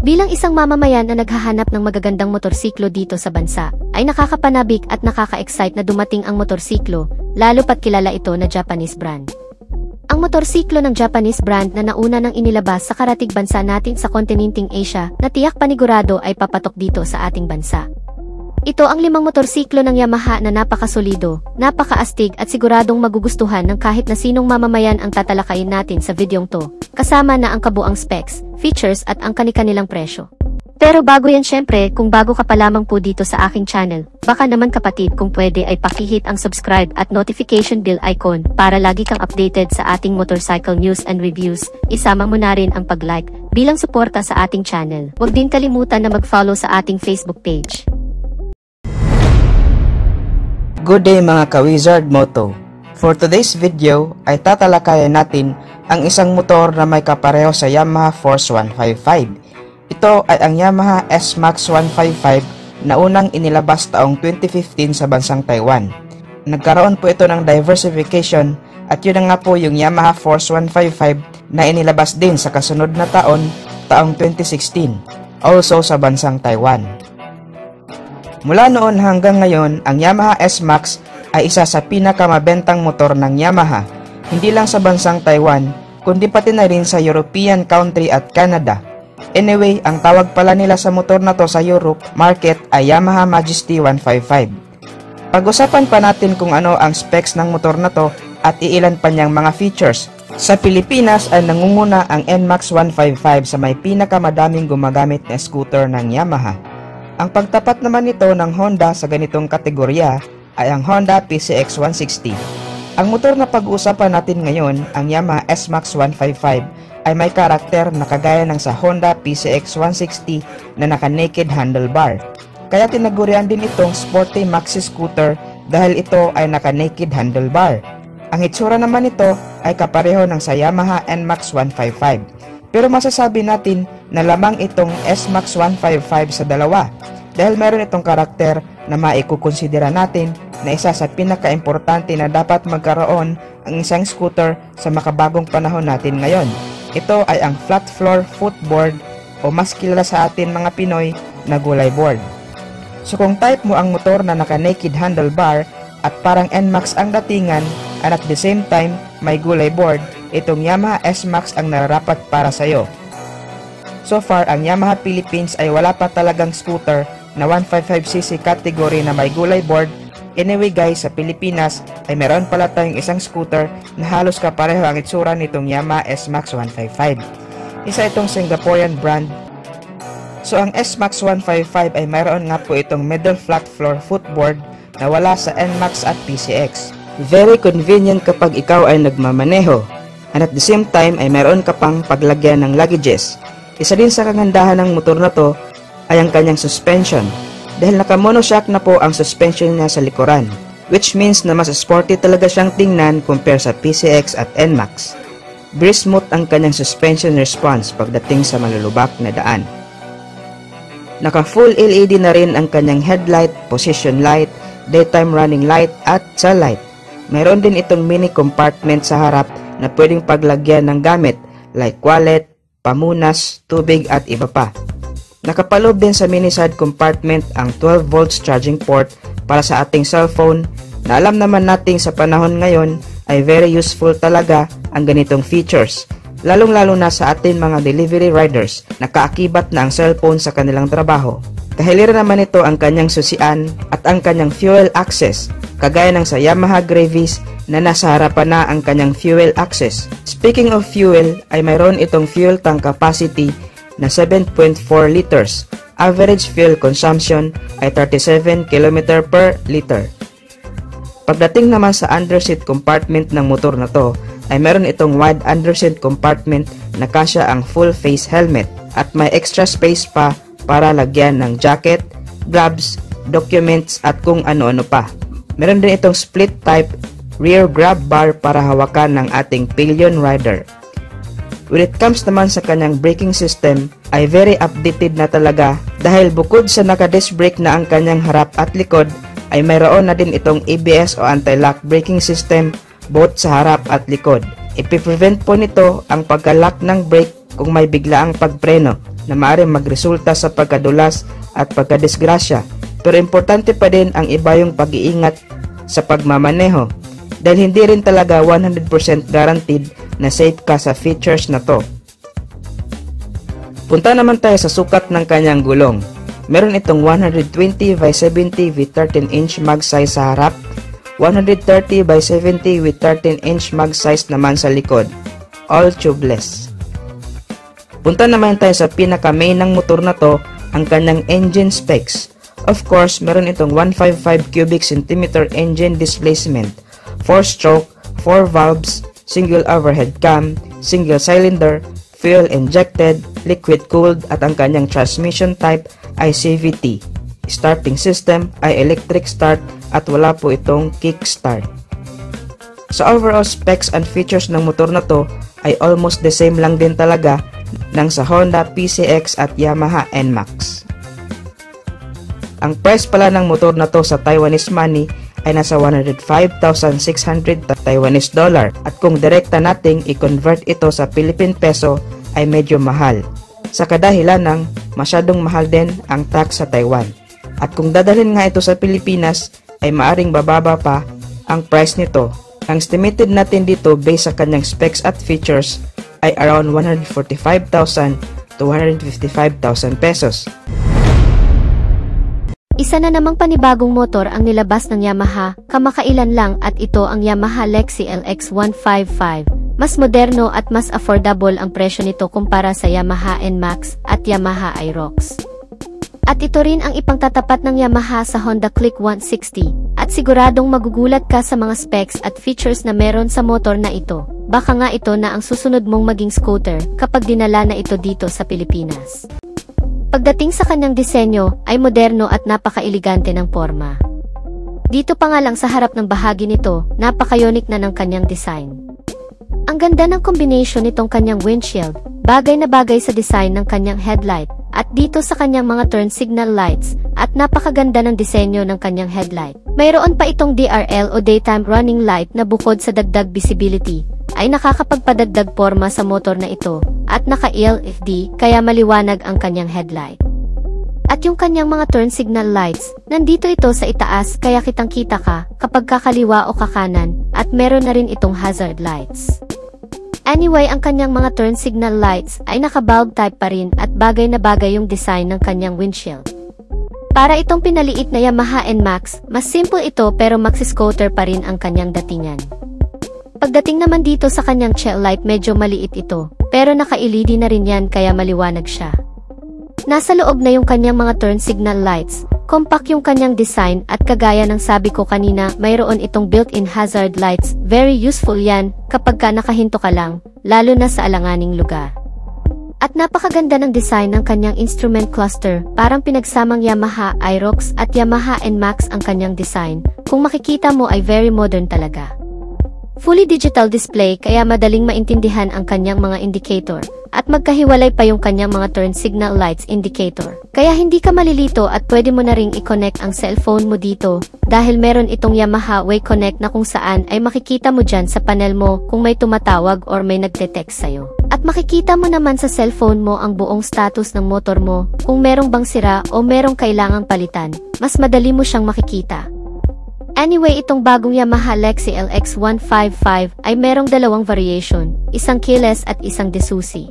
Bilang isang mamamayan na naghahanap ng magagandang motorsiklo dito sa bansa, ay nakakapanabik at nakaka-excite na dumating ang motorsiklo, lalo pat kilala ito na Japanese brand. Ang motorsiklo ng Japanese brand na nauna nang inilabas sa karatig bansa natin sa kontinenteng Asia na tiyak panigurado ay papatok dito sa ating bansa. Ito ang 5 motorsiklo ng Yamaha na napakasolido, napakaastig at siguradong magugustuhan ng kahit na sinong mamamayan ang tatalakayin natin sa videong to, kasama na ang kabuang specs, features at ang kani-kanilang presyo. Pero bago yan syempre, kung bago ka pa lamang po dito sa aking channel, baka naman kapatid kung pwede ay pakihit ang subscribe at notification bell icon para lagi kang updated sa ating motorcycle news and reviews. Isama mo na rin ang pag-like bilang suporta sa ating channel. Huwag din kalimutan na mag-follow sa ating Facebook page. Good day mga ka-Wizard Moto! For today's video ay tatalakayan natin ang isang motor na may kapareho sa Yamaha Force 155. Ito ay ang Yamaha S-Max 155 na unang inilabas taong 2015 sa bansang Taiwan. Nagkaroon po ito ng diversification at yun na nga po yung Yamaha Force 155 na inilabas din sa kasunod na taong 2016, also sa bansang Taiwan. Mula noon hanggang ngayon, ang Yamaha S-Max ay isa sa pinakamabentang motor ng Yamaha, hindi lang sa bansang Taiwan, kundi pati na rin sa European country at Canada. Anyway, ang tawag pala nila sa motor na to sa Europe market ay Yamaha Majesty 155. Pag-usapan pa natin kung ano ang specs ng motor na to at iilan pa niyang mga features. Sa Pilipinas ay nangunguna ang NMAX 155 sa may pinakamadaming gumagamit na scooter ng Yamaha. Ang pagtapat naman nito ng Honda sa ganitong kategorya ay ang Honda PCX 160. Ang motor na pag-uusapan natin ngayon, ang Yamaha S-Max 155, ay may karakter na kagaya ng sa Honda PCX 160 na naka-naked handlebar. Kaya tinagurian din itong sporty maxi scooter dahil ito ay naka-naked handlebar. Ang itsura naman nito ay kapareho ng sa Yamaha NMAX 155. Pero masasabi natin na lamang itong S-Max 155 sa dalawa dahil meron itong karakter na maikukonsidera natin na isa sa pinaka-importante na dapat magkaroon ang isang scooter sa makabagong panahon natin ngayon. Ito ay ang flat floor footboard o mas kilala sa atin mga Pinoy na gulay board. So kung type mo ang motor na naka-naked handlebar at parang NMAX ang datingan and at the same time may gulay board, itong Yamaha S-Max ang nararapat para sa'yo. So far, ang Yamaha Philippines ay wala pa talagang scooter na 155cc category na may gulay board. Anyway guys, sa Pilipinas ay meron pala tayong isang scooter na halos kapareho ang itsura nitong Yamaha S-Max 155. Isa itong Singaporean brand. So ang S-Max 155 ay mayroon nga po itong middle flat floor footboard na wala sa NMAX at PCX. Very convenient kapag ikaw ay nagmamaneho. And at the same time ay meron ka pang paglagyan ng luggages. Isa din sa kagandahan ng motor na to ay ang kanyang suspension dahil naka-monoshock na po ang suspension niya sa likuran, which means na mas sporty talaga siyang tingnan compare sa PCX at NMAX. Very smooth ang kanyang suspension response pagdating sa malulubak na daan. Naka full LED na rin ang kanyang headlight, position light, daytime running light at tail light. Mayroon din itong mini compartment sa harap na pwedeng paglagyan ng gamit like wallet, pamunas, tubig at iba pa. Nakapaloob din sa mini side compartment ang 12 volts charging port para sa ating cellphone na alam naman nating sa panahon ngayon ay very useful talaga ang ganitong features. Lalong-lalo na sa atin mga delivery riders na kaakibat na ang cellphone sa kanilang trabaho. Kahiliran naman ito ang kanyang susian at ang kanyang fuel access, kagaya ng sa Yamaha Gravis na nasa harapan na ang kanyang fuel access. Speaking of fuel, ay mayroon itong fuel tank capacity na 7.4 liters. Average fuel consumption ay 37 km per liter. Pagdating naman sa underseat compartment ng motor na to, ay meron itong wide underseat compartment na kasya ang full face helmet at may extra space pa para lagyan ng jacket, gloves, documents at kung ano-ano pa. Meron din itong split type rear grab bar para hawakan ng ating pillion rider. When it comes naman sa kanyang braking system ay very updated na talaga dahil bukod sa naka-disc brake na ang kanyang harap at likod ay mayroon na din itong ABS o anti-lock braking system both sa harap at likod. Ipiprevent po nito ang pagka-lock ng brake kung may biglaang pagpreno na maaaring magresulta sa pagkadulas at pagkadisgrasya, pero importante pa din ang iba yung pag-iingat sa pagmamaneho dahil hindi rin talaga 100% guaranteed na safe ka sa features na to. Punta naman tayo sa sukat ng kanyang gulong. Meron itong 120 by 70 with 13-inch mag size sa harap, 130 by 70 with 13-inch mag size naman sa likod, all tubeless. Punta naman tayo sa pinaka-main ng motor na to, ang kanyang engine specs. Of course, meron itong 155 cubic centimeter engine displacement, 4-stroke, 4 valves, single overhead cam, single cylinder, fuel injected, liquid cooled at ang kanyang transmission type ay CVT. Starting system ay electric start at wala po itong kickstart. Sa overall specs and features ng motor na to ay almost the same lang din talaga ng sa Honda PCX at Yamaha NMAX. Ang price pala ng motor na to sa Taiwanese money ay nasa 105,600 Taiwanese dollar at kung direkta nating i-convert ito sa Philippine peso ay medyo mahal sa kadahilan ng masyadong mahal din ang tax sa Taiwan. At kung dadalhin nga ito sa Pilipinas ay maaring bababa pa ang price nito. Ang estimated natin dito based sa kanyang specs at features ay around 145,000 to 155,000 pesos. Isa na namang panibagong motor ang nilabas ng Yamaha, kamakailan lang at ito ang Yamaha Lexi LX155. Mas moderno at mas affordable ang presyo nito kumpara sa Yamaha NMAX at Yamaha Aerox. At ito rin ang ipangtatapat ng Yamaha sa Honda Click 160 at siguradong magugulat ka sa mga specs at features na meron sa motor na ito. Baka nga ito na ang susunod mong maging scooter kapag dinala na ito dito sa Pilipinas. Pagdating sa kanyang disenyo ay moderno at napaka-elegante ng forma. Dito pa nga lang sa harap ng bahagi nito, napaka-unique na ng kanyang design. Ang ganda ng combination nitong kanyang windshield, bagay na bagay sa design ng kanyang headlight, at dito sa kanyang mga turn signal lights, at napakaganda ng disenyo ng kanyang headlight. Mayroon pa itong DRL o daytime running light na bukod sa dagdag visibility, ay nakakapagpadagdag forma sa motor na ito, at naka-LFD kaya maliwanag ang kanyang headlight. At yung kanyang mga turn signal lights, nandito ito sa itaas kaya kitang-kita ka kapag kakaliwa o kakanan, at meron na rin itong hazard lights. Anyway, ang kanyang mga turn signal lights ay naka-bulb type pa rin at bagay na bagay yung design ng kanyang windshield. Para itong pinaliit na Yamaha NMAX, mas simple ito pero maxi-scooter pa rin ang kanyang datingan. Pagdating naman dito sa kanyang tail light, medyo maliit ito, pero naka-LED na rin yan kaya maliwanag siya. Nasa loob na yung kanyang mga turn signal lights, compact yung kanyang design at kagaya ng sabi ko kanina, mayroon itong built-in hazard lights, very useful yan kapag ka nakahinto ka lang, lalo na sa alanganing lugar. At napakaganda ng design ng kanyang instrument cluster, parang pinagsamang Yamaha Aerox at Yamaha NMAX ang kanyang design, kung makikita mo ay very modern talaga. Fully digital display kaya madaling maintindihan ang kanyang mga indicator, at magkahiwalay pa yung kanyang mga turn signal lights indicator. Kaya hindi ka malilito at pwede mo na ring i-connect ang cellphone mo dito, dahil meron itong Yamaha Way Connect na kung saan ay makikita mo dyan sa panel mo kung may tumatawag or may nagte-text sa'yo. At makikita mo naman sa cellphone mo ang buong status ng motor mo, kung merong bang sira o merong kailangang palitan, mas madali mo siyang makikita. Anyway, itong bagong Yamaha Lexi LX155 ay merong dalawang variation, isang keyless at isang desusi.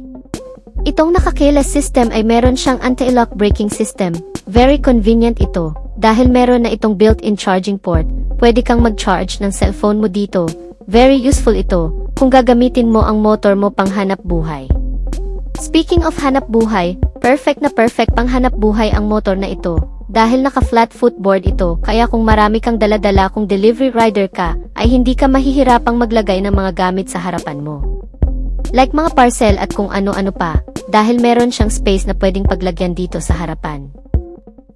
Itong naka-keyless system ay meron siyang anti-lock braking system. Very convenient ito, dahil meron na itong built-in charging port, pwede kang mag-charge ng cellphone mo dito. Very useful ito, kung gagamitin mo ang motor mo pang hanap buhay. Speaking of hanap buhay, perfect na perfect pang hanap buhay ang motor na ito. Dahil naka-flat footboard ito, kaya kung marami kang dala-dala kung delivery rider ka, ay hindi ka mahihirapang maglagay ng mga gamit sa harapan mo. Like mga parcel at kung ano-ano pa, dahil meron siyang space na pwedeng paglagyan dito sa harapan.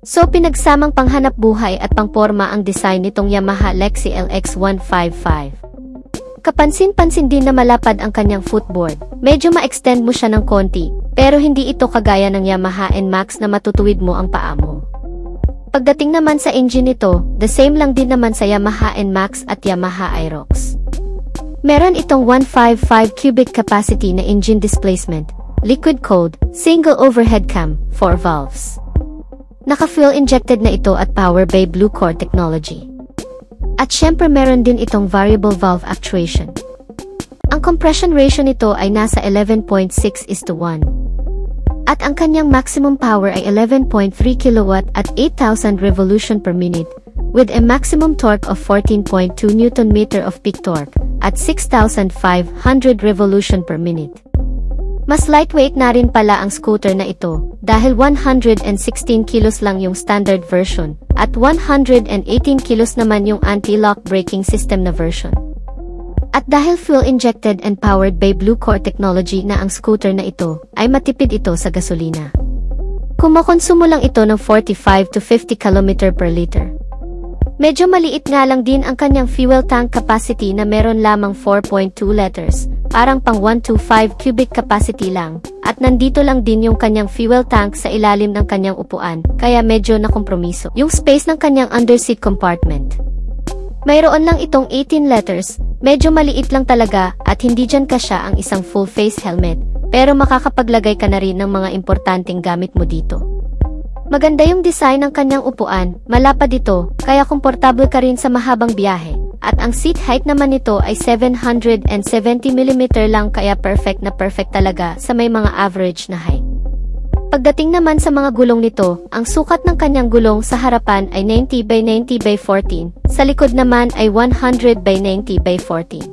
So pinagsamang panghanap buhay at pangporma ang design nitong Yamaha Lexi LX155. Kapansin-pansin din na malapad ang kanyang footboard, medyo ma-extend mo siya ng konti, pero hindi ito kagaya ng Yamaha NMAX na matutuwid mo ang paa mo. Pagdating naman sa engine nito, the same lang din naman sa Yamaha NMAX at Yamaha Aerox. Meron itong 155 cubic capacity na engine displacement, liquid-cooled, single overhead cam, 4 valves. Naka-fuel injected na ito at power by Blue Core technology. At syempre meron din itong variable valve actuation. Ang compression ratio nito ay nasa 11.6:1. At ang kanyang maximum power ay 11.3 kW at 8,000 revolution per minute, with a maximum torque of 14.2 Nm of peak torque at 6,500 revolution per minute. Mas lightweight na rin pala ang scooter na ito dahil 116 kilos lang yung standard version at 118 kilos naman yung anti-lock braking system na version. At dahil fuel-injected and powered by Blue Core technology na ang scooter na ito, ay matipid ito sa gasolina. Kumokonsumo lang ito ng 45 to 50 km per liter. Medyo maliit nga lang din ang kanyang fuel tank capacity na meron lamang 4.2 liters, parang pang 125 cubic capacity lang, at nandito lang din yung kanyang fuel tank sa ilalim ng kanyang upuan, kaya medyo nakompromiso yung space ng kanyang underseat compartment. Mayroon lang itong 18 liters, medyo maliit lang talaga at hindi dyan kasya ang isang full face helmet, pero makakapaglagay ka na rin ng mga importanteng gamit mo dito. Maganda yung design ng kanyang upuan, malapad ito, kaya komportable ka rin sa mahabang biyahe, at ang seat height naman nito ay 770mm lang kaya perfect na perfect talaga sa may mga average na height. Pagdating naman sa mga gulong nito, ang sukat ng kanyang gulong sa harapan ay 90 by 90 by 14, sa likod naman ay 100 by 90 by 14.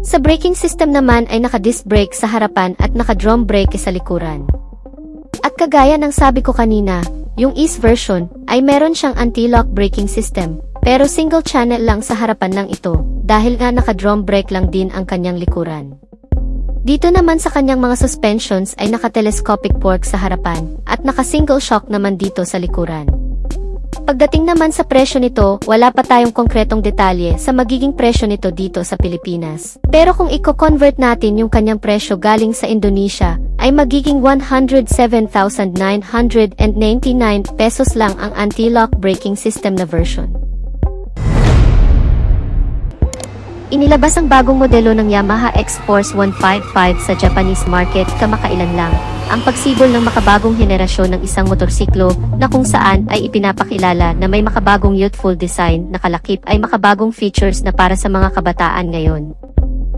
Sa braking system naman ay naka-disc brake sa harapan at naka-drum brake sa likuran. At kagaya ng sabi ko kanina, yung Ease version ay meron siyang anti-lock braking system, pero single channel lang sa harapan lang ito, dahil nga naka-drum brake lang din ang kanyang likuran. Dito naman sa kanyang mga suspensions ay naka-telescopic fork sa harapan, at naka-single shock naman dito sa likuran. Pagdating naman sa presyo nito, wala pa tayong konkretong detalye sa magiging presyo nito dito sa Pilipinas. Pero kung i-convert natin yung kanyang presyo galing sa Indonesia, ay magiging 107,999 pesos lang ang anti-lock braking system na version. Inilabas ang bagong modelo ng Yamaha X-Force 155 sa Japanese market kamakailan lang, ang pagsibol ng makabagong henerasyon ng isang motorsiklo na kung saan ay ipinapakilala na may makabagong youthful design na kalakip ay makabagong features na para sa mga kabataan ngayon.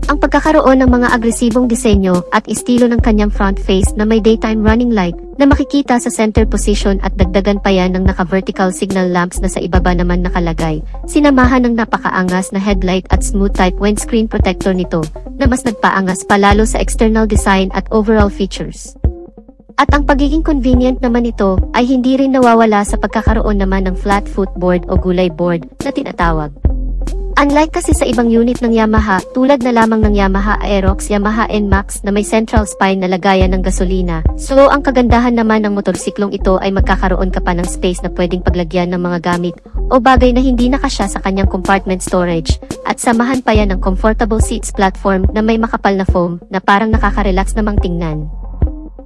Ang pagkakaroon ng mga agresibong disenyo at estilo ng kanyang front face na may daytime running light na makikita sa center position at dagdagan pa yan ng naka-vertical signal lamps na sa ibaba naman nakalagay, sinamahan ng napakaangas na headlight at smooth type windscreen protector nito na mas nagpaangas palalo sa external design at overall features. At ang pagiging convenient naman ito ay hindi rin nawawala sa pagkakaroon naman ng flat footboard o gulay board na tinatawag. Unlike kasi sa ibang unit ng Yamaha, tulad na lamang ng Yamaha Aerox, Yamaha NMAX na may central spine na lagayan ng gasolina, so ang kagandahan naman ng motorsiklong ito ay magkakaroon ka pa ng space na pwedeng paglagyan ng mga gamit o bagay na hindi nakasya sa kanyang compartment storage, at samahan pa yan ng comfortable seats platform na may makapal na foam na parang nakaka-relax namang tingnan.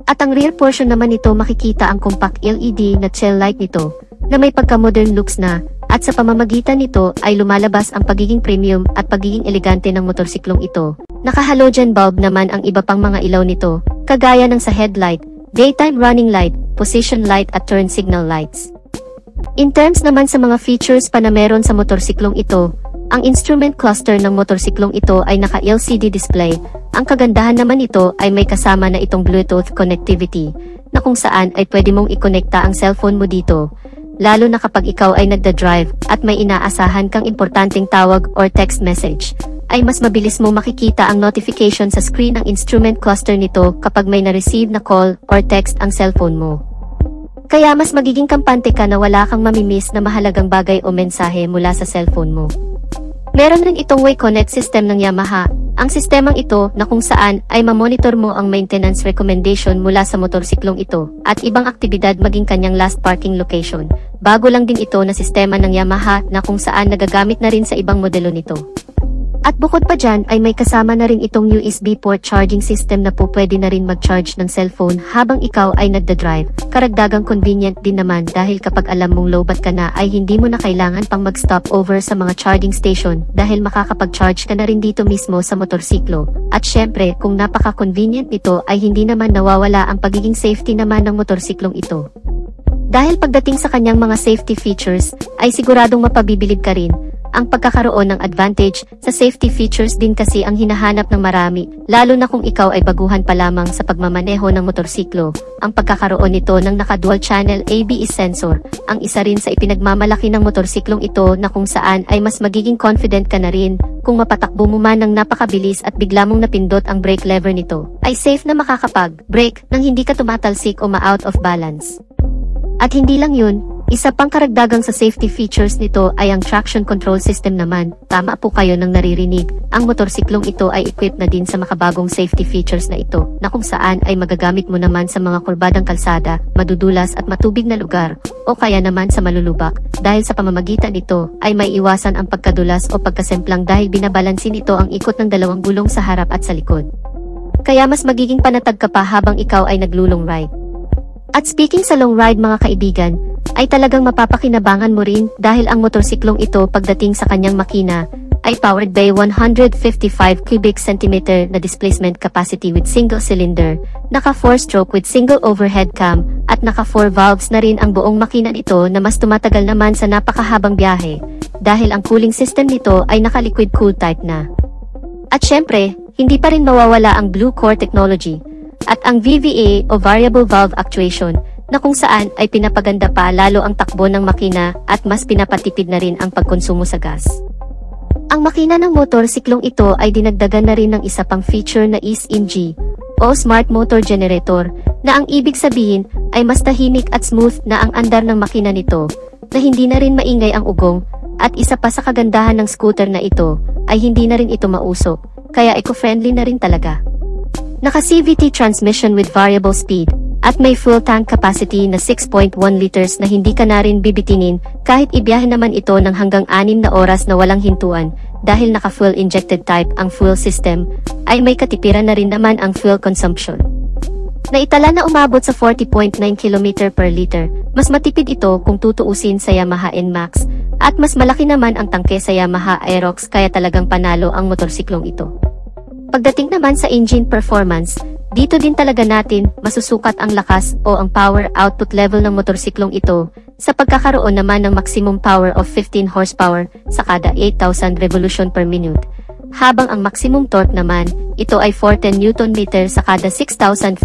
At ang rear portion naman nito makikita ang compact LED na tail light nito na may pagka-modern looks na, at sa pamamagitan nito ay lumalabas ang pagiging premium at pagiging elegante ng motorsiklong ito. Naka-halogen bulb naman ang iba pang mga ilaw nito, kagaya ng sa headlight, daytime running light, position light at turn signal lights. In terms naman sa mga features pa na meron sa motorsiklong ito, ang instrument cluster ng motorsiklong ito ay naka-LCD display. Ang kagandahan naman ito ay may kasama na itong Bluetooth connectivity, na kung saan ay pwede mong i-connecta ang cellphone mo dito, lalo na kapag ikaw ay nagda-drive at may inaasahan kang importanteng tawag or text message, ay mas mabilis mo makikita ang notification sa screen ng instrument cluster nito kapag may na-receive na call or text ang cellphone mo. Kaya mas magiging kampante ka na wala kang mamimiss na mahalagang bagay o mensahe mula sa cellphone mo. Meron rin itong WayConnect system ng Yamaha, ang sistemang ito na kung saan ay mamonitor mo ang maintenance recommendation mula sa motorsiklong ito at ibang aktibidad maging kanyang last parking location. Bago lang din ito na sistema ng Yamaha na kung saan nagagamit na rin sa ibang modelo nito. At bukod pa dyan ay may kasama na rin itong USB port charging system na po pwede na rin mag-charge ng cellphone habang ikaw ay nagda-drive. Karagdagang convenient din naman dahil kapag alam mong lowbat ka na ay hindi mo na kailangan pang mag-stop over sa mga charging station dahil makakapag-charge ka na rin dito mismo sa motorsiklo. At syempre kung napaka-convenient nito ay hindi naman nawawala ang pagiging safety naman ng motorsiklong ito. Dahil pagdating sa kanyang mga safety features ay siguradong mapabibilib ka rin. Ang pagkakaroon ng advantage sa safety features din kasi ang hinahanap ng marami, lalo na kung ikaw ay baguhan pa lamang sa pagmamaneho ng motorsiklo. Ang pagkakaroon nito ng naka-dual channel ABS sensor, ang isa rin sa ipinagmamalaki ng motorsiklong ito na kung saan ay mas magiging confident ka na rin kung mapatakbo mo man ng napakabilis at bigla mong napindot ang brake lever nito, ay safe na makakapag-brake nang hindi ka tumatalsik o ma-out of balance. At hindi lang yun, isa pang karagdagang sa safety features nito ay ang traction control system naman. Tama po kayo nang naririnig, ang motorsiklong ito ay equipped na din sa makabagong safety features na ito, na kung saan ay magagamit mo naman sa mga kurbadang kalsada, madudulas at matubig na lugar, o kaya naman sa malulubak, dahil sa pamamagitan nito ay may iwasan ang pagkadulas o pagkasemplang dahil binabalansin ito ang ikot ng dalawang gulong sa harap at sa likod. Kaya mas magiging panatag ka pa habang ikaw ay naglulong ride. At speaking sa long ride mga kaibigan, ay talagang mapapakinabangan mo rin dahil ang motorsiklong ito pagdating sa kanyang makina ay powered by 155 cubic centimeter na displacement capacity with single cylinder, naka 4-stroke with single overhead cam, at naka 4 valves na rin ang buong makina nito na mas tumatagal naman sa napakahabang biyahe dahil ang cooling system nito ay naka liquid cool type na. At syempre, hindi pa rin mawawala ang Blue Core technology at ang VVA o Variable Valve Actuation na kung saan ay pinapaganda pa lalo ang takbo ng makina at mas pinapatipid na rin ang pagkonsumo sa gas. Ang makina ng motorsiklong ito ay dinagdagan na rin ng isa pang feature na SMG o Smart Motor Generator na ang ibig sabihin ay mas tahimik at smooth na ang andar ng makina nito na hindi na rin maingay ang ugong at isa pa sa kagandahan ng scooter na ito ay hindi na rin ito mausok kaya eco-friendly na rin talaga. Naka-CVT transmission with variable speed, at may full tank capacity na 6.1 liters na hindi ka na rin bibitingin kahit ibiyahe naman ito ng hanggang 6 na oras na walang hintuan dahil naka-full injected type ang fuel system, ay may katipiran na rin naman ang fuel consumption. Naitala na umabot sa 40.9 km per liter, mas matipid ito kung tutuusin sa Yamaha NMAX, at mas malaki naman ang tangke sa Yamaha Aerox kaya talagang panalo ang motorsiklong ito. Pagdating naman sa engine performance, dito din talaga natin masusukat ang lakas o ang power output level ng motorsiklong ito sa pagkakaroon naman ng maximum power of 15 horsepower sa kada 8,000 revolution per minute. Habang ang maximum torque naman, ito ay 410 Nm sa kada 6,500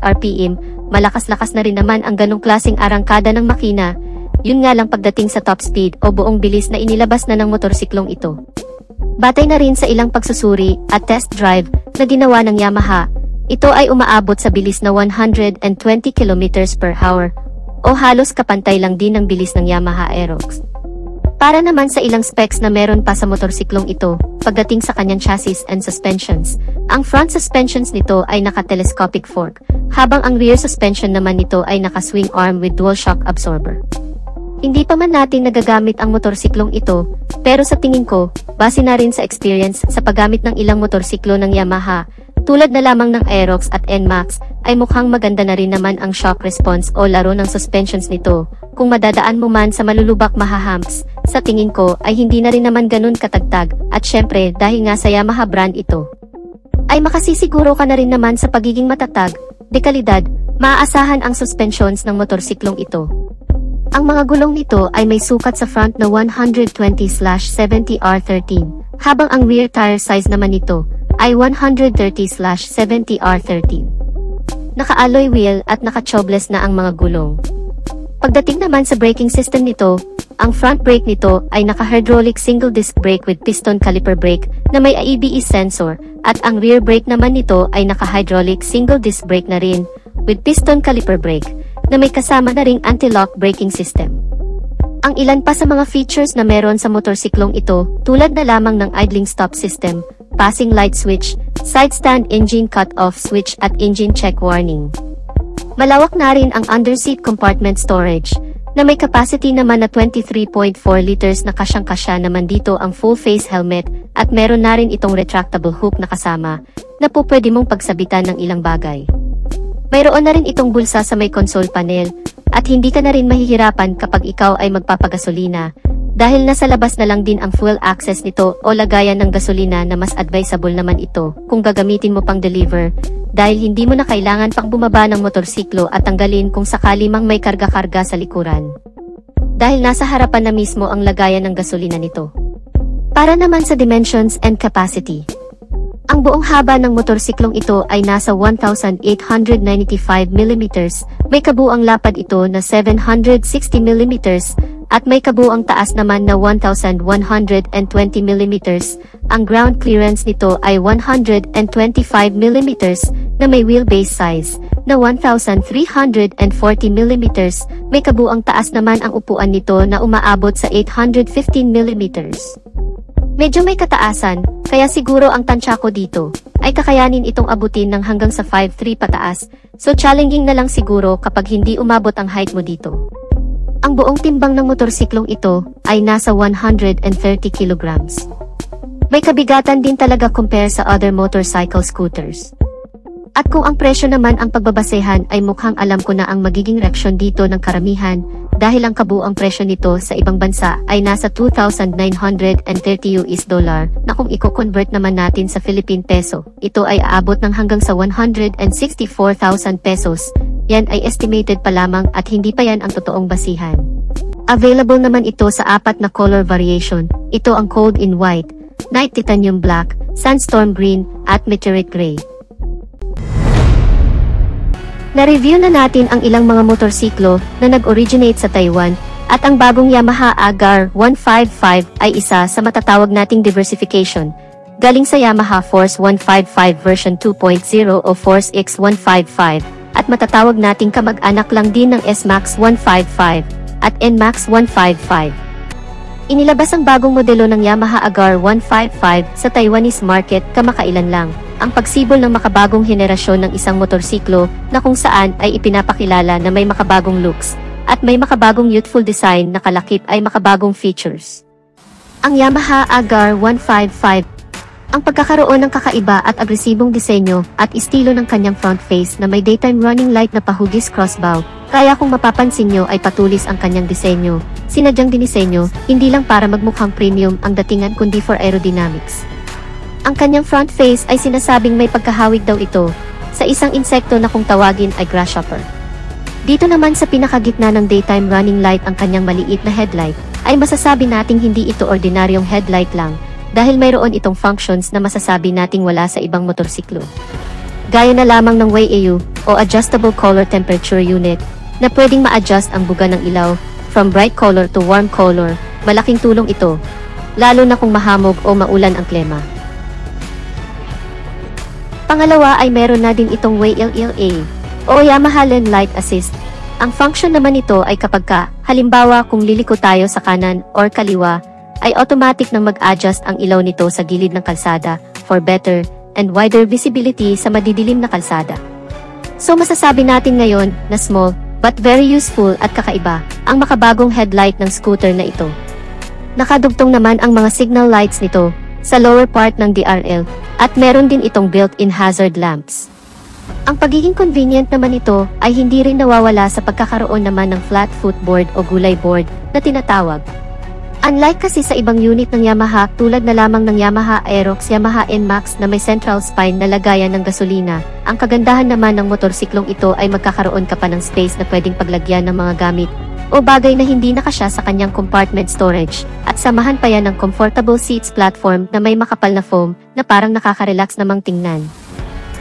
RPM, malakas-lakas na rin naman ang ganong klaseng arangkada ng makina, yun nga lang pagdating sa top speed o buong bilis na inilabas na ng motorsiklong ito. Batay na rin sa ilang pagsusuri at test drive na ginawa ng Yamaha, ito ay umaabot sa bilis na 120 km per hour o halos kapantay lang din ng bilis ng Yamaha Aerox. Para naman sa ilang specs na meron pa sa motorsiklong ito, pagdating sa kanyang chassis and suspensions, ang front suspensions nito ay naka-telescopic fork, habang ang rear suspension naman nito ay naka-swing arm with dual shock absorber. Hindi pa man natin nagagamit ang motorsiklong ito, pero sa tingin ko, base na rin sa experience sa paggamit ng ilang motorsiklo ng Yamaha, tulad na lamang ng Aerox at NMAX, ay mukhang maganda na rin naman ang shock response o laro ng suspensions nito. Kung madadaan mo man sa malulubak mahahamps, sa tingin ko ay hindi na rin naman ganun katagtag, at syempre dahil nga sa Yamaha brand ito, ay makasisiguro ka na rin naman sa pagiging matatag, dekalidad, maaasahan ang suspensions ng motorsiklong ito. Ang mga gulong nito ay may sukat sa front na 120/70R13, habang ang rear tire size naman nito ay 130/70R13. Naka-alloy wheel at naka-tubeless na ang mga gulong. Pagdating naman sa braking system nito, ang front brake nito ay naka-hydraulic single disc brake with piston caliper brake na may ABS sensor, at ang rear brake naman nito ay naka-hydraulic single disc brake na rin with piston caliper brake na may kasama na ring anti-lock braking system. Ang ilan pa sa mga features na meron sa motorsiklong ito, tulad na lamang ng idling stop system, passing light switch, side stand engine cut-off switch at engine check warning. Malawak na rin ang underseat compartment storage, na may capacity naman na 23.4 liters na kasyang-kasya naman dito ang full face helmet at meron na rin itong retractable hook na kasama na po pwede mong pagsabitan ng ilang bagay. Mayroon na rin itong bulsa sa may console panel at hindi ka na rin mahihirapan kapag ikaw ay magpapagasolina dahil nasa labas na lang din ang fuel access nito o lagayan ng gasolina na mas advisable naman ito kung gagamitin mo pang deliver dahil hindi mo na kailangan pang bumaba ng motorsiklo at tanggalin kung sakali mang may karga-karga sa likuran. Dahil nasa harapan na mismo ang lagayan ng gasolina nito. Para naman sa dimensions and capacity. Ang buong haba ng motorsiklong ito ay nasa 1,895 mm, may kabuang lapad ito na 760 mm, at may kabuang taas naman na 1,120 mm. Ang ground clearance nito ay 125 mm na may wheelbase size na 1,340 mm. May kabuang taas naman ang upuan nito na umaabot sa 815 mm. Medyo may kataasan, kaya siguro ang tansya ko dito ay kakayanin itong abutin ng hanggang sa 5'3 pataas, so challenging na lang siguro kapag hindi umabot ang height mo dito. Ang buong timbang ng motorsiklong ito ay nasa 130 kilograms. May kabigatan din talaga compare sa other motorcycle scooters. At kung ang presyo naman ang pagbabasehan ay mukhang alam ko na ang magiging reaksyon dito ng karamihan dahil ang kabuang presyo nito sa ibang bansa ay nasa 2,930 US dollar na kung i-convert naman natin sa Philippine peso, ito ay aabot ng hanggang sa 164,000 pesos. Yan ay estimated pa lamang at hindi pa yan ang totoong basihan. Available naman ito sa 4 na color variation. Ito ang Cold in White, Night Titanium Black, Sandstorm Green, at Meteorite Gray. Na-review na natin ang ilang mga motorsiklo na nag-originate sa Taiwan at ang bagong Yamaha Agar 155 ay isa sa matatawag nating diversification. Galing sa Yamaha Force 155 version 2.0 o Force X155 at matatawag nating kamag-anak lang din ng S-Max 155 at NMAX 155. Inilabas ang bagong modelo ng Yamaha Agar 155 sa Taiwanese market kamakailan lang. Ang pagsibol ng makabagong henerasyon ng isang motorsiklo na kung saan ay ipinapakilala na may makabagong looks at may makabagong youthful design na kalakip ay makabagong features. Ang Yamaha Agar 155, ang pagkakaroon ng kakaiba at agresibong disenyo at estilo ng kanyang front face na may daytime running light na pahugis crossbow, kaya kung mapapansin nyo ay patulis ang kanyang disenyo, sinadyang dinisenyo, hindi lang para magmukhang premium ang datingan kundi for aerodynamics. Ang kanyang front face ay sinasabing may pagkahawig daw ito sa isang insekto na kung tawagin ay grasshopper. Dito naman sa pinakagitna ng daytime running light ang kanyang maliit na headlight, ay masasabi nating hindi ito ordinaryong headlight lang dahil mayroon itong functions na masasabi nating wala sa ibang motorsiklo. Gaya na lamang ng WAU o Adjustable Color Temperature Unit na pwedeng ma-adjust ang buga ng ilaw from bright color to warm color. Malaking tulong ito, lalo na kung mahamog o maulan ang klima. Pangalawa ay meron na din itong WALLA o Yamaha Lane Light Assist. Ang function naman nito ay kapag halimbawa kung liliko tayo sa kanan or kaliwa, ay automatic nang mag-adjust ang ilaw nito sa gilid ng kalsada for better and wider visibility sa madidilim na kalsada. So masasabi natin ngayon na small but very useful at kakaiba ang makabagong headlight ng scooter na ito. Nakadugtong naman ang mga signal lights nito sa lower part ng DRL at meron din itong built-in hazard lamps. Ang pagiging convenient naman ito ay hindi rin nawawala sa pagkakaroon naman ng flat footboard o gulay board na tinatawag. Unlike kasi sa ibang unit ng Yamaha tulad na lamang ng Yamaha Aerox, Yamaha NMAX na may central spine na lagayan ng gasolina, ang kagandahan naman ng motorsiklong ito ay magkakaroon ka pa ng space na pwedeng paglagyan ng mga gamit o bagay na hindi nakasya sa kanyang compartment storage, at samahan pa yan ng comfortable seats platform na may makapal na foam na parang nakaka-relax namang tingnan.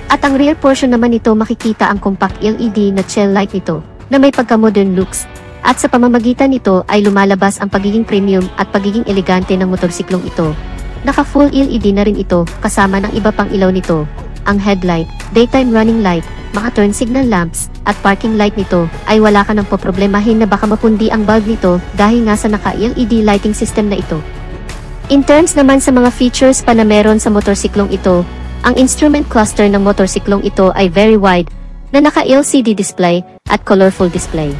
At ang rear portion naman nito makikita ang compact LED na tail light nito na may pagka-modern looks, at sa pamamagitan nito ay lumalabas ang pagiging premium at pagiging elegante ng motorsiklong ito. Naka-full LED na rin ito kasama ng iba pang ilaw nito, ang headlight, daytime running light, mga turn signal lamps, at parking light nito ay wala ka nang poproblemahin na baka mapundi ang bulb nito dahil nga sa naka-LED lighting system na ito. In terms naman sa mga features pa na meron sa motorsiklong ito, ang instrument cluster ng motorsiklong ito ay very wide na naka-LCD display at colorful display.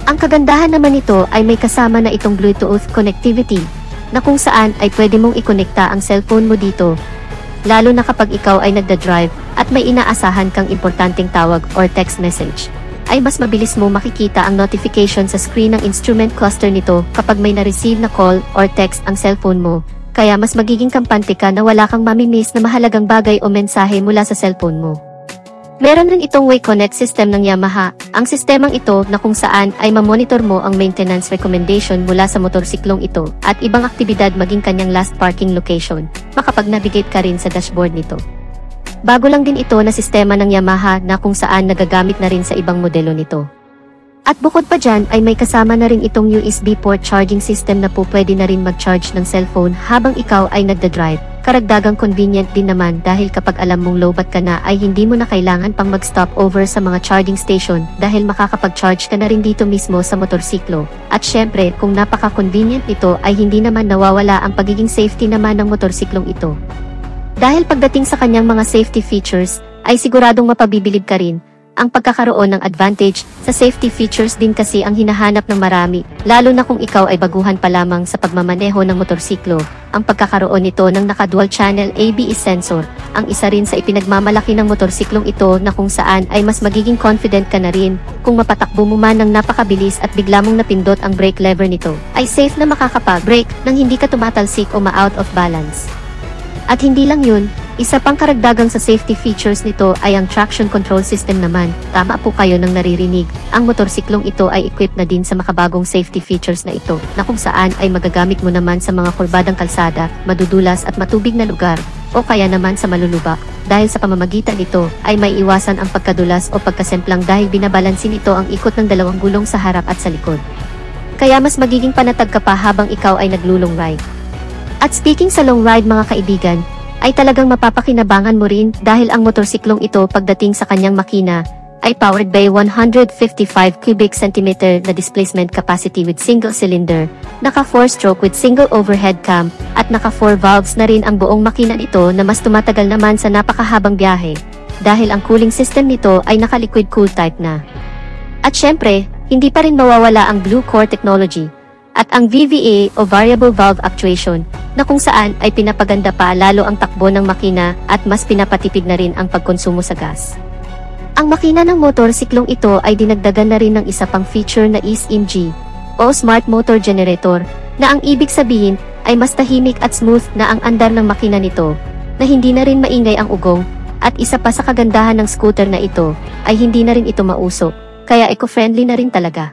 Ang kagandahan naman nito ay may kasama na itong Bluetooth connectivity, na kung saan ay pwede mong ikonekta ang cellphone mo dito, lalo na kapag ikaw ay nagda-drive at may inaasahan kang importanteng tawag or text message, ay mas mabilis mo makikita ang notification sa screen ng instrument cluster nito kapag may na-receive na call or text ang cellphone mo, kaya mas magiging kampante ka na wala kang mamimiss na mahalagang bagay o mensahe mula sa cellphone mo. Meron rin itong WayConnect system ng Yamaha, ang sistemang ito na kung saan ay mamonitor mo ang maintenance recommendation mula sa motorsiklong ito at ibang aktibidad maging kanyang last parking location, makapag-navigate ka rin sa dashboard nito. Bago lang din ito na sistema ng Yamaha na kung saan nagagamit na rin sa ibang modelo nito. At bukod pa dyan ay may kasama na rin itong USB port charging system na po pwede na rin mag-charge ng cellphone habang ikaw ay nagda-drive. Karagdagang convenient din naman dahil kapag alam mong lowbat ka na ay hindi mo na kailangan pang mag-stop over sa mga charging station dahil makakapag-charge ka na rin dito mismo sa motorsiklo. At syempre, kung napaka-convenient nito ay hindi naman nawawala ang pagiging safety naman ng motorsiklong ito. Dahil pagdating sa kanyang mga safety features, ay siguradong mapabibilib ka rin. Ang pagkakaroon ng advantage sa safety features din kasi ang hinahanap ng marami, lalo na kung ikaw ay baguhan pa lamang sa pagmamaneho ng motorsiklo. Ang pagkakaroon nito ng naka-dual channel ABS sensor, ang isa rin sa ipinagmamalaki ng motorsiklong ito na kung saan ay mas magiging confident ka na rin kung mapatakbo mo man ng napakabilis at bigla mong napindot ang brake lever nito, ay safe na makakapag-brake nang hindi ka tumatalsik o ma-out of balance. At hindi lang yun, isa pang karagdagang sa safety features nito ay ang traction control system naman. Tama po kayo nang naririnig, ang motorsiklong ito ay equipped na din sa makabagong safety features na ito, na kung saan ay magagamit mo naman sa mga kurbadang kalsada, madudulas at matubig na lugar, o kaya naman sa malulubak. Dahil sa pamamagitan nito ay may iwasan ang pagkadulas o pagkasemplang dahil binabalansin ito ang ikot ng dalawang gulong sa harap at sa likod. Kaya mas magiging panatag ka pa habang ikaw ay naglulong ride. At speaking sa long ride mga kaibigan, ay talagang mapapakinabangan mo rin dahil ang motorsiklong ito pagdating sa kanyang makina ay powered by 155 cubic centimeter na displacement capacity with single cylinder, naka 4-stroke with single overhead cam, at naka 4 valves na rin ang buong makina nito na mas tumatagal naman sa napakahabang biyahe dahil ang cooling system nito ay naka liquid cool type na. At syempre, hindi pa rin mawawala ang Blue Core technology at ang VVA o Variable Valve Actuation, na kung saan ay pinapaganda pa lalo ang takbo ng makina at mas pinapatipid na rin ang pagkonsumo sa gas. Ang makina ng motorsiklong ito ay dinagdagan na rin ng isa pang feature na SMG o Smart Motor Generator, na ang ibig sabihin ay mas tahimik at smooth na ang andar ng makina nito, na hindi na rin maingay ang ugong, at isa pa sa kagandahan ng scooter na ito ay hindi na rin ito mausok, kaya eco-friendly na rin talaga.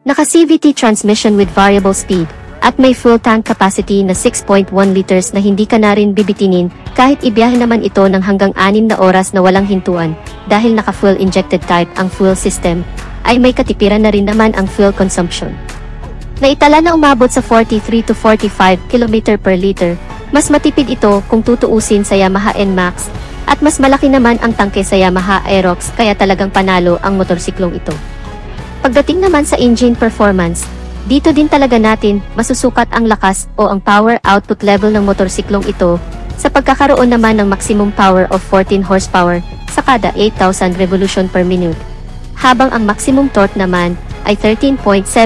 Naka-CVT transmission with variable speed, at may full tank capacity na 6.1 liters na hindi ka na rin bibitinin kahit ibiyahe naman ito ng hanggang 6 na oras na walang hintuan. Dahil naka-fuel injected type ang fuel system, ay may katipiran na rin naman ang fuel consumption. Naitala na umabot sa 43 to 45 km per liter, mas matipid ito kung tutuusin sa Yamaha NMAX, at mas malaki naman ang tangke sa Yamaha Aerox kaya talagang panalo ang motorsiklong ito. Pagdating naman sa engine performance, dito din talaga natin masusukat ang lakas o ang power output level ng motorsiklong ito sa pagkakaroon naman ng maximum power of 14 horsepower sa kada 8,000 revolution per minute, habang ang maximum torque naman ay 13.7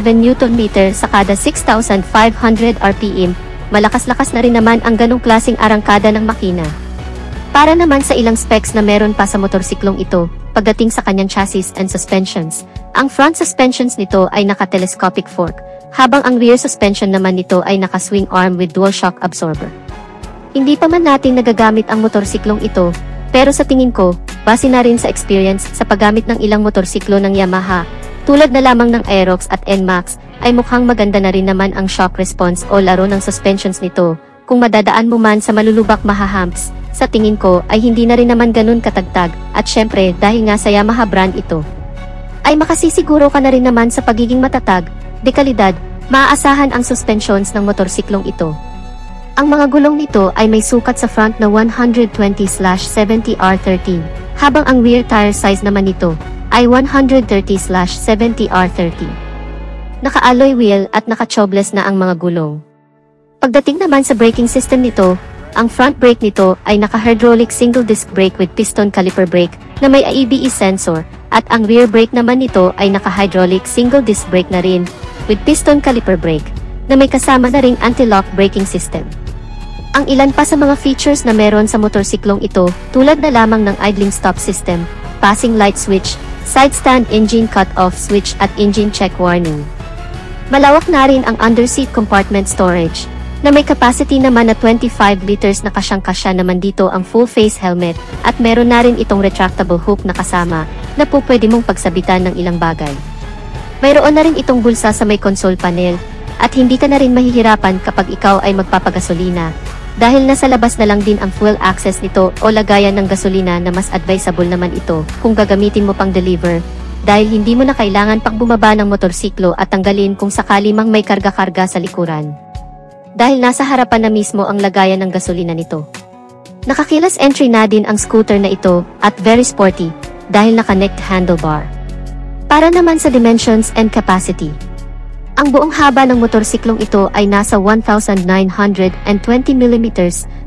Nm sa kada 6,500 RPM. Malakas-lakas na rin naman ang ganong klaseng arangkada ng makina. Para naman sa ilang specs na meron pa sa motorsiklong ito, pagdating sa kanyang chassis and suspensions, ang front suspensions nito ay naka-telescopic fork, habang ang rear suspension naman nito ay naka-swing arm with dual shock absorber. Hindi pa man natin nagagamit ang motorsiklong ito, pero sa tingin ko, base na rin sa experience sa paggamit ng ilang motorsiklo ng Yamaha, tulad na lamang ng Aerox at NMAX, ay mukhang maganda na rin naman ang shock response o laro ng suspensions nito. Kung madadaan mo man sa malulubak mahahumps, sa tingin ko ay hindi na rin naman ganun katagtag, at syempre dahil nga sa Yamaha brand ito, ay makasisiguro ka na rin naman sa pagiging matatag, dekalidad, maaasahan ang suspensions ng motorsiklong ito. Ang mga gulong nito ay may sukat sa front na 120/70R13, habang ang rear tire size naman nito ay 130/70R30. Naka-alloy wheel at naka-tubeless na ang mga gulong. Pagdating naman sa braking system nito, ang front brake nito ay naka-hydraulic single disc brake with piston caliper brake na may ABS sensor, at ang rear brake naman nito ay naka-hydraulic single disc brake na rin, with piston caliper brake, na may kasama na ring anti-lock braking system. Ang ilan pa sa mga features na meron sa motorsiklong ito, tulad na lamang ng idling stop system, passing light switch, side stand engine cut-off switch at engine check warning. Malawak na rin ang underseat compartment storage, na may capacity naman na 25 liters na kasyang-kasya naman dito ang full face helmet, at meron na rin itong retractable hook na kasama, na po pwede mong pagsabitan ng ilang bagay. Mayroon na rin itong bulsa sa may console panel, at hindi ka na rin mahihirapan kapag ikaw ay magpapagasolina, dahil nasa labas na lang din ang fuel access nito o lagayan ng gasolina na mas advisable naman ito kung gagamitin mo pang deliver, dahil hindi mo na kailangan pang bumaba ng motorsiklo at tanggalin kung sakali mang may karga-karga sa likuran. Dahil nasa harapan na mismo ang lagayan ng gasolina nito. Nakakilas entry na din ang scooter na ito at very sporty dahil naka-necked handlebar. Para naman sa dimensions and capacity. Ang buong haba ng motorsiklong ito ay nasa 1,920 mm,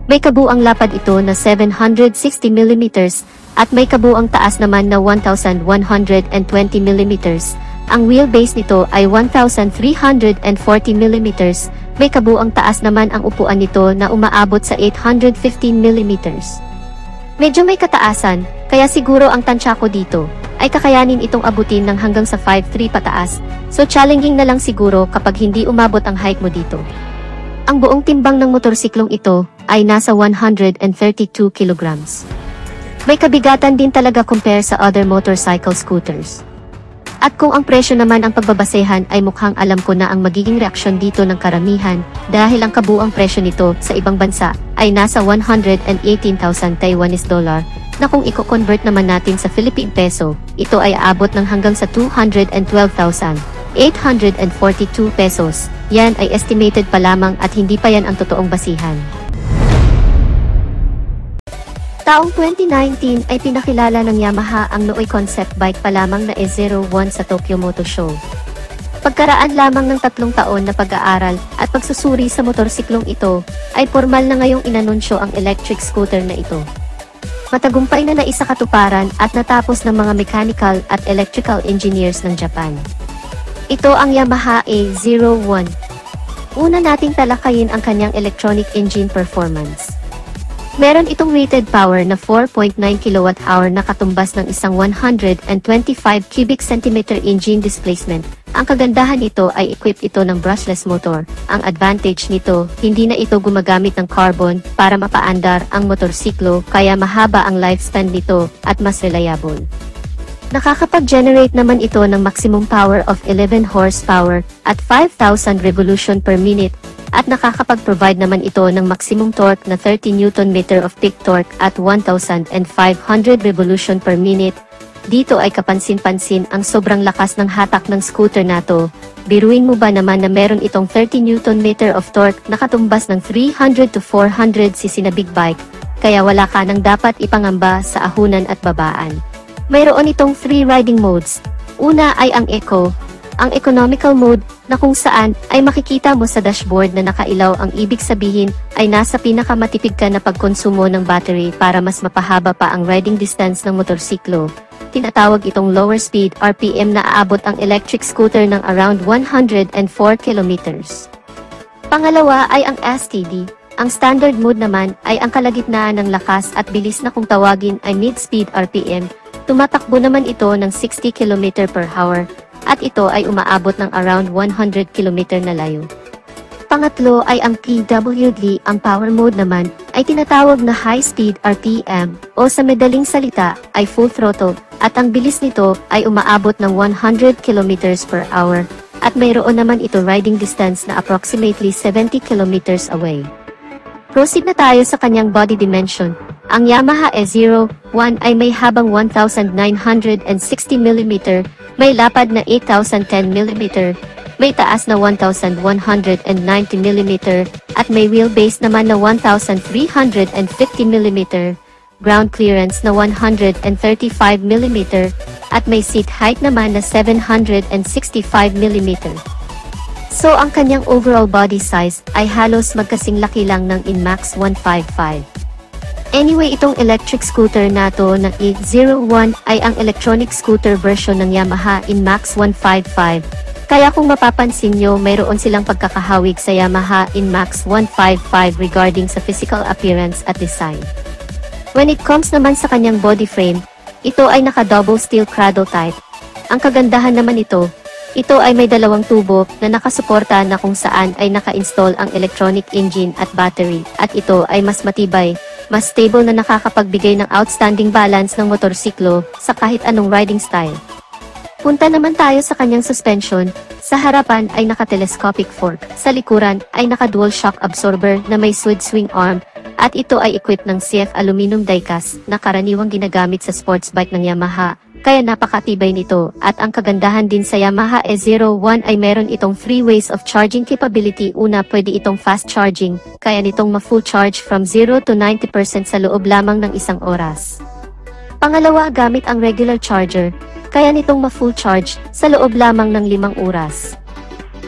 may kabuang lapad ito na 760 mm, at may kabuang taas naman na 1,120 mm. Ang wheelbase nito ay 1,340 mm, may kabuang taas naman ang upuan nito na umaabot sa 815 mm. Medyo may kataasan, kaya siguro ang tansya ko dito ay kakayanin itong abutin ng hanggang sa 5'3" pataas, so challenging na lang siguro kapag hindi umabot ang height mo dito. Ang buong timbang ng motorsiklong ito ay nasa 132 kilograms. May kabigatan din talaga compare sa other motorcycle scooters. At kung ang presyo naman ang pagbabasehan ay mukhang alam ko na ang magiging reaksyon dito ng karamihan, dahil ang kabuang presyo nito sa ibang bansa ay nasa 118,000 Taiwanese dollar, na kung i-convert naman natin sa Philippine peso, ito ay aabot ng hanggang sa 212,842 pesos. Yan ay estimated pa lamang at hindi pa yan ang totoong basihan. Taong 2019 ay pinakilala ng Yamaha ang Nooy concept bike pa lamang na E01 sa Tokyo Motor Show. Pagkaraan lamang ng 3 taon na pag-aaral at pagsusuri sa motorsiklong ito, ay formal na ngayong inanunsyo ang electric scooter na ito. Matagumpay na naisakatuparan at natapos ng mga mechanical at electrical engineers ng Japan. Ito ang Yamaha E01. Una nating talakayin ang kanyang electronic engine performance. Meron itong rated power na 4.9 kWh na katumbas ng isang 125 cubic centimeter engine displacement. Ang kagandahan nito ay equipped ito ng brushless motor. Ang advantage nito, hindi na ito gumagamit ng carbon para mapaandar ang motorsiklo, kaya mahaba ang lifespan nito at mas reliable. Nakakapag-generate naman ito ng maximum power of 11 horsepower at 5,000 revolution per minute. At nakakapag-provide naman ito ng maximum torque na 30 Nm of peak torque at 1,500 revolution per minute. Dito ay kapansin-pansin ang sobrang lakas ng hatak ng scooter na to. Biruin mo ba naman na meron itong 30 Nm of torque na katumbas ng 300 to 400 cc na big bike, kaya wala ka nang dapat ipangamba sa ahunan at babaan. Mayroon itong 3 riding modes. Una ay ang Eco, ang economical mode, na kung saan ay makikita mo sa dashboard na nakailaw. Ang ibig sabihin ay nasa pinakamatipid ka na pagkonsumo ng battery para mas mapahaba pa ang riding distance ng motorsiklo. Tinatawag itong lower speed RPM na aabot ang electric scooter ng around 104 kilometers. Pangalawa ay ang STD. Ang standard mode naman ay ang kalagitnaan ng lakas at bilis na kung tawagin ay mid-speed RPM. Tumatakbo naman ito ng 60 km per hour. At ito ay umaabot ng around 100 km na layo. Pangatlo ay ang PWD. Ang power mode naman ay tinatawag na high speed RPM o sa madaling salita ay full throttle, at ang bilis nito ay umaabot ng 100 km per hour, at mayroon naman ito riding distance na approximately 70 km away. Proceed na tayo sa kanyang body dimension. Ang Yamaha E01 ay may habang 1,960 mm, may lapad na 8,010 mm, may taas na 1,190 mm, at may wheelbase naman na 1,350 mm, ground clearance na 135 mm, at may seat height naman na 765 mm. So ang kanyang overall body size ay halos magkasing laki lang ng Inmax 155. Anyway, itong electric scooter na to na E01 ay ang electronic scooter version ng Yamaha Inmax 155. Kaya kung mapapansin nyo, mayroon silang pagkakahawig sa Yamaha Inmax 155 regarding sa physical appearance at design. When it comes naman sa kanyang body frame, ito ay naka-double steel cradle type. Ang kagandahan naman ito ay may dalawang tubo na nakasuporta na kung saan ay naka-install ang electronic engine at battery, at ito ay mas matibay, mas stable na nakakapagbigay ng outstanding balance ng motorsiklo sa kahit anong riding style. Punta naman tayo sa kanyang suspension. Sa harapan ay naka-telescopic fork, sa likuran ay naka-dual shock absorber na may swing arm, at ito ay equipped ng CF aluminum diecast na karaniwang ginagamit sa sports bike ng Yamaha, kaya napakatibay nito. At ang kagandahan din sa Yamaha E01 ay meron itong 3 ways of charging capability. Una, pwede itong fast charging, kaya nitong ma-full charge from 0 to 90% sa loob lamang ng 1 oras. Pangalawa, gamit ang regular charger, kaya nitong ma-full charge sa loob lamang ng 5 oras.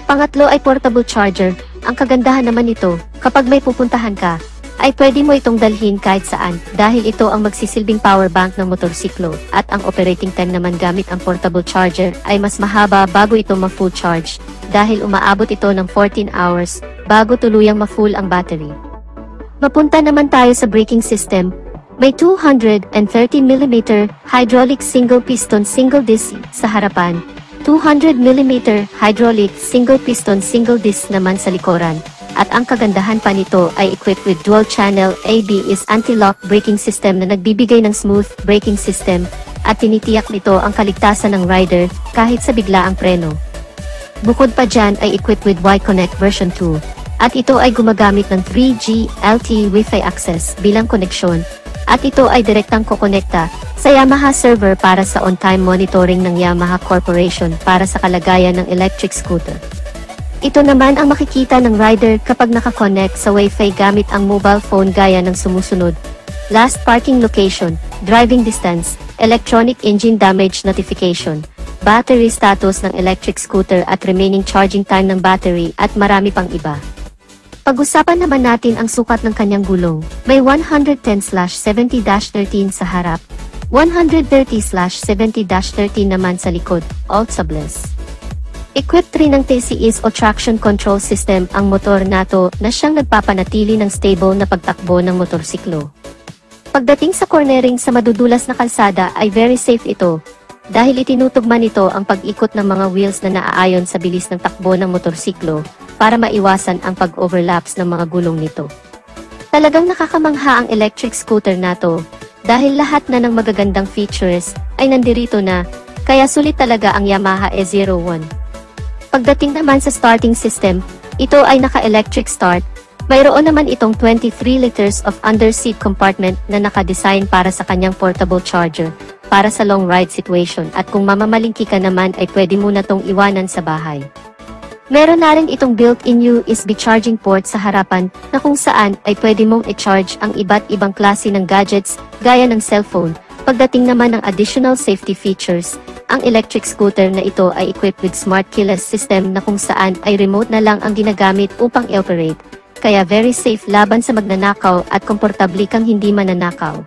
Pangatlo ay portable charger. Ang kagandahan naman nito, kapag may pupuntahan ka, ay pwede mo itong dalhin kahit saan dahil ito ang magsisilbing power bank ng motorsiklo, at ang operating time naman gamit ang portable charger ay mas mahaba bago ito ma-full charge dahil umaabot ito ng 14 hours bago tuluyang ma-full ang battery. Mapunta naman tayo sa braking system. May 230mm hydraulic single piston single disc sa harapan, 200mm hydraulic single piston single disc naman sa likuran. At ang kagandahan pa nito ay equipped with dual channel ABS anti-lock braking system na nagbibigay ng smooth braking system, at tinitiyak nito ang kaligtasan ng rider kahit sa biglaang preno. Bukod pa dyan ay equipped with Y-Connect version 2, at ito ay gumagamit ng 3G LTE Wi-Fi access bilang koneksyon, at ito ay direktang kokonekta sa Yamaha server para sa on-time monitoring ng Yamaha Corporation para sa kalagayan ng electric scooter. Ito naman ang makikita ng rider kapag nakakonect sa Wi-Fi gamit ang mobile phone gaya ng sumusunod: last parking location, driving distance, electronic engine damage notification, battery status ng electric scooter at remaining charging time ng battery, at marami pang iba. Pag-usapan naman natin ang sukat ng kanyang gulong. May 110/70-13 sa harap, 130/70-13 naman sa likod, all tubeless. Equipped rin ng TCS o traction control system ang motor nato na siyang nagpapanatili ng stable na pagtakbo ng motorsiklo. Pagdating sa cornering sa madudulas na kalsada ay very safe ito, dahil itinutugma nito ang pag-ikot ng mga wheels na naaayon sa bilis ng takbo ng motorsiklo para maiwasan ang pag-overlaps ng mga gulong nito. Talagang nakakamangha ang electric scooter nato, dahil lahat na ng magagandang features ay nandirito na, kaya sulit talaga ang Yamaha E01. Pagdating naman sa starting system, ito ay naka-electric start. Mayroon naman itong 23 liters of underseat compartment na nakadesign para sa kanyang portable charger, para sa long ride situation, at kung mamamalingki ka naman ay pwede mo na tong iwanan sa bahay. Meron na rin itong built-in USB charging port sa harapan na kung saan ay pwede mong i-charge ang iba't ibang klase ng gadgets gaya ng cellphone. Pagdating naman ng additional safety features, ang electric scooter na ito ay equipped with smart keyless system na kung saan ay remote na lang ang ginagamit upang i-operate, kaya very safe laban sa magnanakaw at komportable kang hindi mananakaw.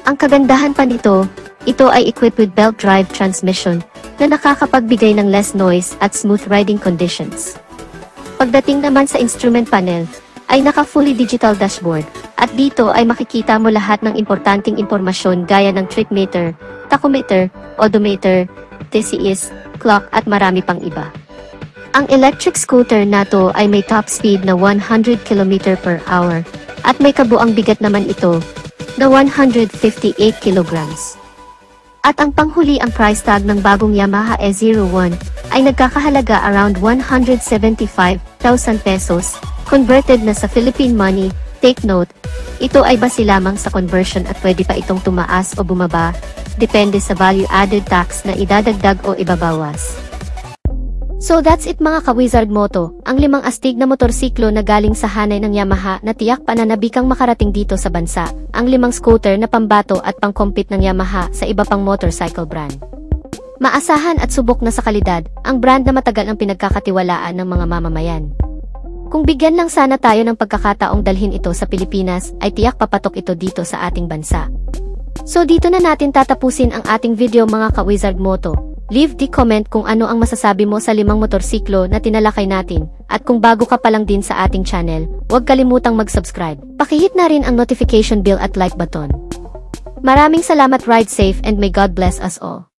Ang kagandahan pa nito, ito ay equipped with belt drive transmission na nakakapagbigay ng less noise at smooth riding conditions. Pagdating naman sa instrument panel, ay naka-fully digital dashboard, at dito ay makikita mo lahat ng importanteng impormasyon gaya ng trip meter, tachometer, odometer, TCS, clock at marami pang iba. Ang electric scooter nato ay may top speed na 100 km/h, at may kabuang bigat naman ito na 158 kilograms. At ang panghuli, ang price tag ng bagong Yamaha E01 ay nagkakahalaga around 175,000 pesos, converted na sa Philippine money. Take note, ito ay base lamang sa conversion at pwede pa itong tumaas o bumaba, depende sa value-added tax na idadagdag o ibabawas. So that's it mga ka-Wizard Moto, ang 5 astig na motorsiklo na galing sa hanay ng Yamaha na tiyak pananabikang makarating dito sa bansa, ang 5 scooter na pambato at pang-compete ng Yamaha sa iba pang motorcycle brand. Maasahan at subok na sa kalidad, ang brand na matagal ang pinagkakatiwalaan ng mga mamamayan. Kung bigyan lang sana tayo ng pagkakataong dalhin ito sa Pilipinas, ay tiyak papatok ito dito sa ating bansa. So dito na natin tatapusin ang ating video mga ka-Wizard Moto. Leave the comment kung ano ang masasabi mo sa 5 motorsiklo na tinalakay natin. At kung bago ka pa lang din sa ating channel, huwag kalimutang mag-subscribe. Pakihit na rin ang notification bell at like button. Maraming salamat, ride safe and may God bless us all.